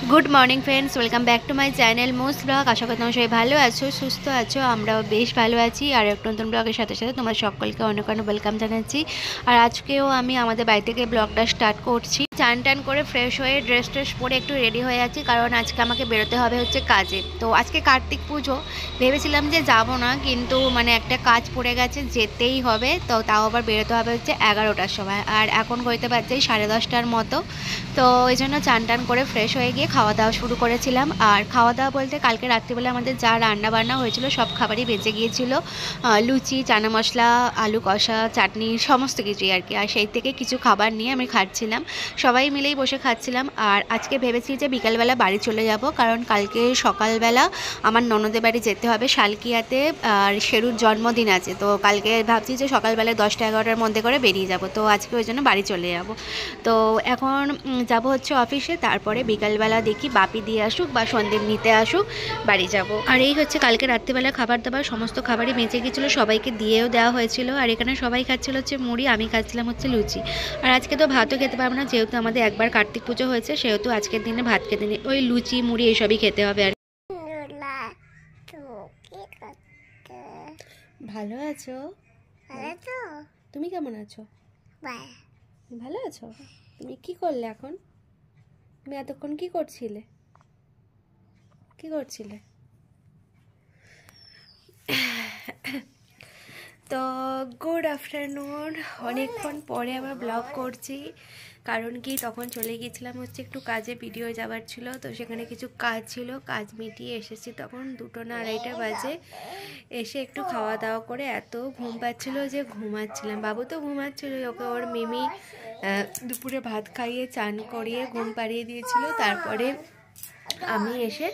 Good morning friends, welcome back to my channel most blog. আশা করি তোমরা সবাই ভালো আছো, সুস্থ আছো। আমরাও বেশ ভালো আছি। আর একটা নতুন ব্লগের সাথে সাথে তোমার সকলকে অনেক অনেক ওয়েলকাম জানাচ্ছি। আর আজকেও আমি আমাদের বাড়ি থেকে ব্লগটা স্টার্ট করছি। চান টান করে ফ্রেশ হয়ে ড্রেস ট্রেস পরে একটু রেডি হয়ে আছি, কারণ আজকে আমাকে বেরোতে হবে হচ্ছে কাজে। তো আজকে কার্তিক পুজো, ভেবেছিলাম যে যাব না, কিন্তু মানে একটা কাজ পড়ে গেছে, যেতেই হবে। তো তাও আবার বেরোতে হবে হচ্ছে 11টার সময়, আর এখন হইতে পারছে 10:30টার মতো। তো এই জন্য চান টান করে ফ্রেশ হয়ে গিয়ে খাওয়া দাওয়া শুরু করেছিলাম। আর খাওয়া দাওয়া বলতে কালকে রাত্রিবেলা আমাদের যা রান্না বান্না হয়েছিল সব খাবারই বেঁচে গিয়েছিল। লুচি, চানা মশলা, আলু কষা, চাটনি, সমস্ত কিছুই আর কি। আর সেই থেকে কিছু খাবার নিয়ে আমি খাচ্ছিলাম, সবাই মিলেই বসে খাচ্ছিলাম। আর আজকে ভেবেছি যে বিকালবেলা বাড়ি চলে যাব, কারণ কালকে সকালবেলা আমার ননদের বাড়ি যেতে হবে শালকিয়াতে। আর শেরুর জন্মদিন আছে, তো কালকে ভাবছি যে সকালবেলা 10টা-11টার মধ্যে করে বেরিয়ে যাব। তো আজকে ওই জন্য বাড়ি চলে যাব। তো এখন যাব হচ্ছে অফিসে, তারপরে বিকালবেলা দেখি বাপি দিয়ে আসুক বা সন্দীপ নিতে আসুক, বাড়ি যাব। আর এই হচ্ছে কালকে রাত্রিবেলা খাবার দাবার, সমস্ত খাবারই বেঁচে গেছিলো, সবাইকে দিয়েও দেওয়া হয়েছিল। আর এখানে সবাই খাচ্ছিল হচ্ছে মুড়ি, আমি খাচ্ছিলাম হচ্ছে লুচি। আর আজকে তো ভাতও খেতে পারবো না, যেহেতু আমাদের একবার কার্তিক পুজো হয়েছে, সেহেতু আজকের দিনে ভাত খেতে নেই, ওই লুচি মুড়ি এইসবই খেতে হবে। আর ভালো আছো? তুমি কেমন আছো? ভালো আছো? তুমি কি করলে এখন? তুমি এতক্ষণ কি করছিলে? তো গুড আফটারনুন। অনেকক্ষণ পরে আবার ব্লগ করছি, কারণ কি তখন চলে গিয়েছিলাম হচ্ছে একটু কাজে, ভিডিও যাবার ছিল, তো সেখানে কিছু কাজ ছিল, কাজ মিটিয়ে এসেছি তখন 2টো না 2:30 বাজে। এসে একটু খাওয়া দাওয়া করে এত ঘুম পাচ্ছিল যে ঘুমাচ্ছিলাম। বাবু তো ঘুমাচ্ছিল, ওকে ওর মিমি দুপুরে ভাত খাইয়ে চান করিয়ে ঘুম পাড়িয়ে দিয়েছিল। তারপরে আমি এসে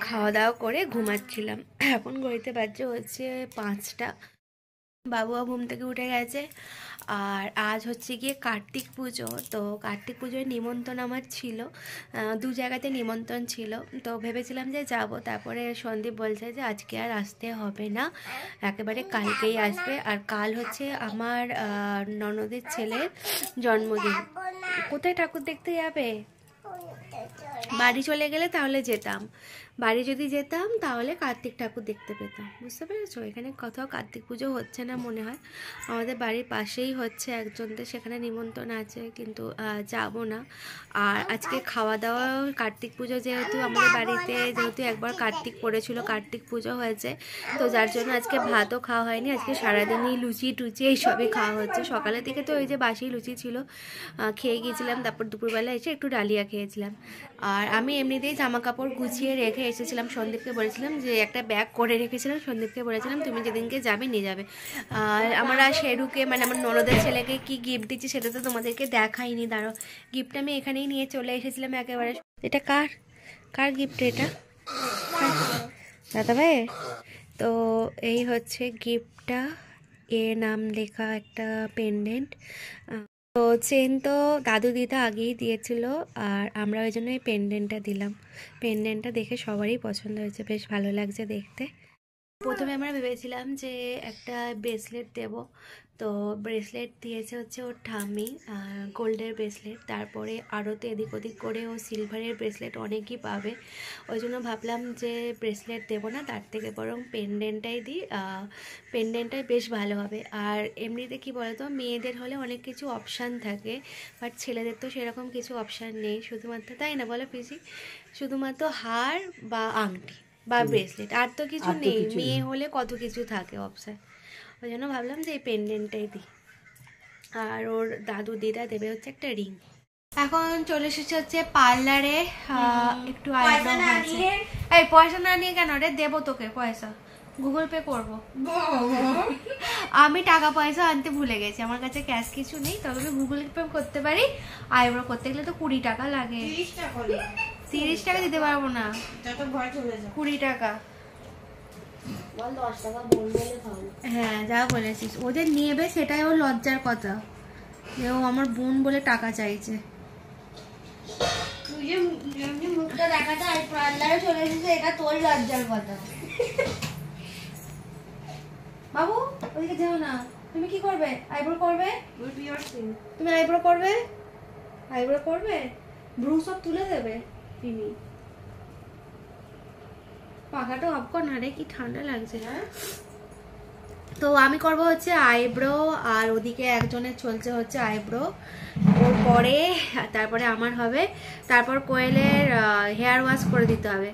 খাওয়া দাওয়া করে ঘুমাচ্ছিলাম। এখন ঘড়িতে বাজছে হচ্ছে 5টা। বাবুয়া ঘুম থেকে উঠে গেছে। আর আজ হচ্ছে গিয়ে কার্তিক পুজো। তো কার্তিক পুজোয় নিমন্ত্রণ আমার ছিল, 2 জায়গাতে নিমন্ত্রণ ছিল। তো ভেবেছিলাম যে যাব, তারপরে সন্দীপ বলছে যে আজকে আর আসতে হবে না, একেবারে কালকেই আসবে। আর কাল হচ্ছে আমার ননদের ছেলের জন্মদিন। কোথায় ঠাকুর দেখতে যাবে? বাড়ি চলে গেলে তাহলে যেতাম, বাড়ি যদি যেতাম তাহলে কার্তিক ঠাকুর দেখতে পেতাম। বুঝতে পেরেছো? এখানে কোথাও কার্তিক পুজো হচ্ছে না মনে হয়, আমাদের বাড়ির পাশেই হচ্ছে একজনদের, সেখানে নিমন্ত্রণ আছে, কিন্তু যাব না। আর আজকে খাওয়া দাওয়া, কার্তিক পুজো যেহেতু আমাদের বাড়িতে, যেহেতু একবার কার্তিক পড়েছিল, কার্তিক পুজো হয়েছে, তো যার জন্য আজকে ভাতও খাওয়া হয়নি। আজকে সারাদিনই লুচি টুচি এইসবই খাওয়া হচ্ছে। সকালের দিকে তো ওই যে বাসি লুচি ছিল, খেয়ে গিয়েছিলাম। তারপর দুপুরবেলা এসে একটু ডালিয়া খেয়েছিলাম। আর আমি এমনিতেই জামা কাপড় গুছিয়ে রেখে এসেছিলাম, সন্দীপকে বলেছিলাম যে একটা ব্যাগ করে রেখেছিলাম, সন্দীপকে বলেছিলাম তুমি যেদিনকে যাবে নিয়ে যাবে। আর আমরা শেরুকে, মানে আমার ননদের ছেলেকে কি গিফট দিচ্ছি সেটা তো তোমাদেরকে দেখাইনি। দাঁড়ো, গিফট আমি এখানেই নিয়ে চলে এসেছিলাম একেবারে। এটা কার কার গিফট এটা? দাদা ভাই। তো এই হচ্ছে গিফটটা, এ নাম লেখা একটা পেন্ডেন্ট। তো চেন তো দাদু দিদা আগেই দিয়েছিল, আর আমরা ওই জন্য এই পেন্ডেন্টটা দিলাম। পেন্ডেন্টটা দেখে সবারই পছন্দ হয়েছে, বেশ ভালো লাগছে দেখতে। প্রথমে আমরা ভেবেছিলাম যে একটা ব্রেসলেট দেব, তো ব্রেসলেট দিয়েছে হচ্ছে ওর ঠাম্মি, গোল্ডের ব্রেসলেট। তারপরে আরও তো এদিক ওদিক করে ও সিলভারের ব্রেসলেট অনেকই পাবে, ওই জন্য ভাবলাম যে ব্রেসলেট দেবো না, তার থেকে বরং পেন্ডেন্টটাই দিই, পেন্ডেন্টটাই বেশ ভালো হবে। আর এমনিতে কি বলতো, মেয়েদের হলে অনেক কিছু অপশান থাকে, বাট ছেলেদের তো সেরকম কিছু অপশান নেই, শুধুমাত্র, তাই না বলো পিসি, শুধুমাত্র হার বা আংটি বা ব্রেসলেট, আর তো কিছু নেই। মেয়ে হলে কত কিছু থাকে অপশান, ওই জন্য ভাবলাম যে এই পেন্ডেন্টটাই দিই। আর ওর দাদু দিদা দেবে হচ্ছে একটা রিং। এখন চলে এসেছে হচ্ছে পার্লারে, একটু আইব্রো আছে। এই পয়সা না নিয়ে কেন রে? দেবো তোকে পয়সা, গুগল পে করবো। আমি টাকা পয়সা আনতে ভুলে গেছি, আমার কাছে ক্যাশ কিছু নেই, তবে আমি গুগল পে করতে পারি। আইব্রো করতে গেলে তো 20 টাকা লাগে। 30 টাকা দিতে পারবো না, 20 টাকা। হ্যাঁ, যা বলেছিস, ওদের নেবে সেটাই ওর লজ্জার কথা, যে ও আমার বোন বলে টাকা চাইছে। তুই যে মুখটা দেখাতে আর পার্লারে চলে এসেছে, এটা তোর লজ্জার কথা। বাবু ওইদিকে যেও না। তুমি কি করবে? আইব্রো করবে? তুমি আইব্রো করবে? আইব্রো করবে? ব্রু সব তুলে দেবে। মিমি পাখাটা অফ কর না রে, কি ঠান্ডা লাগছে। তো আমি করব হচ্ছে আইব্রো, আর ওদিকে একজনের চলছে হচ্ছে আইব্রো, ওর পরে তারপরে আমার হবে, তারপর কোয়েলের হেয়ার ওয়াশ করে দিতে হবে।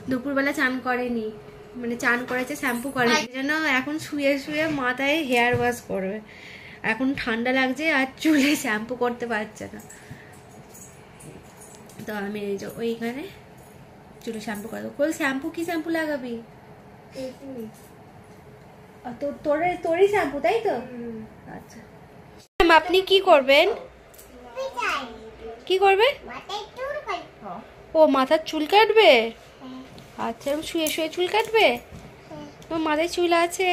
দুপুরবেলা চান করেনি, মানে চান করেছে শ্যাম্পু করে, এই জন্য এখন শুয়ে শুয়ে মাথায় হেয়ার ওয়াশ করবে। এখন ঠান্ডা লাগছে আর চুলে শ্যাম্পু করতে পারছে না, তো আমি এই যে ওইখানে চুলে শ্যাম্পু করে দেবো। কোয়েল শ্যাম্পু কি শ্যাম্পু লাগাবি? তোরই শ্যাম্পু তাই তো? আচ্ছা আপনি কি করবেন? কি করবে? ও মাথার চুল কাটবে? আচ্ছা শুয়ে শুয়ে চুল কাটবে? তোমার মাথায় চুল আছে?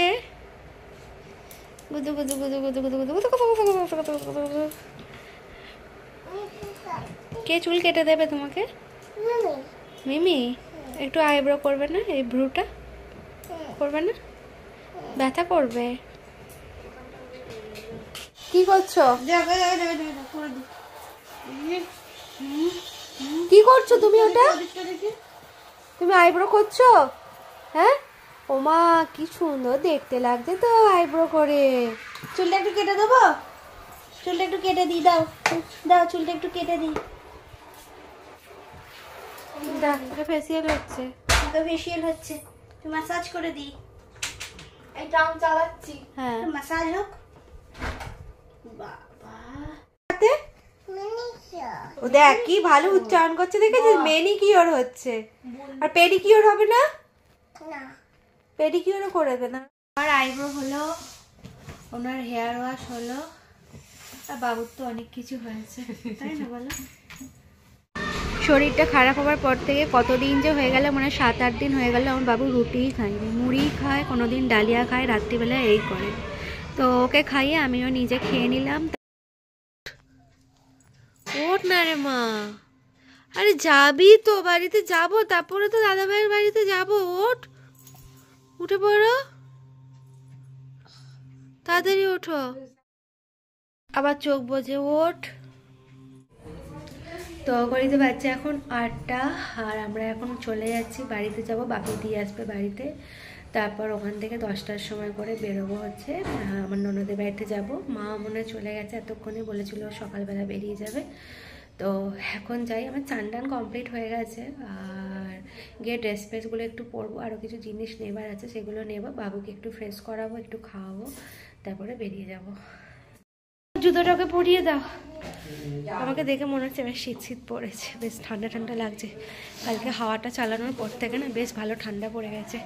গুদু গুদু গুদু গুদু গুদু গুদু গুদু। কে চুল কেটে দেবে তোমাকে? মিমি। একটু আইব্রো করবে না? এই ভ্রুটা করবে না? ব্যথা করবে। কি করছো? কি করছো তুমি? ওটা তুমি আইব্রো করছো? হ্যাঁ ওমা কি সুন্দর দেখতে লাগছে তো আইব্রো করে। চুলটা একটু কেটে দেবো? চুলটা একটু কেটে দিই, দাও দাও চুলটা একটু কেটে দিই। ফেসিয়াল হচ্ছে, ফেসিয়াল হচ্ছে, ম্যাসাজ করে দিই। এই টাউন চালাচ্ছি, হ্যাঁ ম্যাসাজ হোক। বাবা ও দেখ কি ভালো উচ্চারণ করছে, দেখেছিস? মেনিকিওর হচ্ছে, আর পেডিকিওর হবে না? পেডিকিওরও করে দে না। আমার আইব্রো হলো, ওনার হেয়ার ওয়াশ হলো, আর বাবুর তো অনেক কিছু হয়েছে, তাই না বলো? শরীরটা খারাপ হওয়ার পর থেকে কতদিন যে হয়ে গেল, মানে 7-8 দিন হয়ে গেল আমার বাবু রুটিই খায়নি, মুড়ি খায়, কোনোদিন ডালিয়া খায়, রাত্রিবেলা এই করে। তো ওকে খাইয়ে আমিও নিজে খেয়ে নিলাম। ওঠ না রে মা, আরে যাবি তো, বাড়িতে যাব, তারপরে তো দাদা ভাইয়ের বাড়িতে যাব। ওঠ, উঠে পড়ো, তাড়াতাড়ি ওঠো, আবার চোখ বোঝে। ওঠ। তো ঘড়িতে বাচ্চা এখন 8টা, আর আমরা এখন চলে যাচ্ছি, বাড়িতে যাব, বাপি দিয়ে আসবে বাড়িতে, তারপর ওখান থেকে 10টার সময় করে বেরোবো হচ্ছে আমার ননদের বাড়িতে যাব। মা মনে চলে গেছে এতক্ষণে, বলেছিল সকালবেলা বেরিয়ে যাবে। তো এখন যাই, আমার চান টান কমপ্লিট হয়ে গেছে, আর গিয়ে ড্রেস ফ্রেসগুলো একটু পরবো, আরও কিছু জিনিস নেবার আছে সেগুলো নেব, বাবুকে একটু ফ্রেশ করাবো, একটু খাওয়াবো, তারপরে বেরিয়ে যাব। জুতোটাকে পরিয়ে দাও, আমাকে দেখে মনে হচ্ছে বেশ শীত শীত পড়েছে, বেশ ঠান্ডা ঠান্ডা লাগছে। কালকে হাওয়াটা চালানোর পর থেকে না বেশ ভালো ঠান্ডা পড়ে গেছে।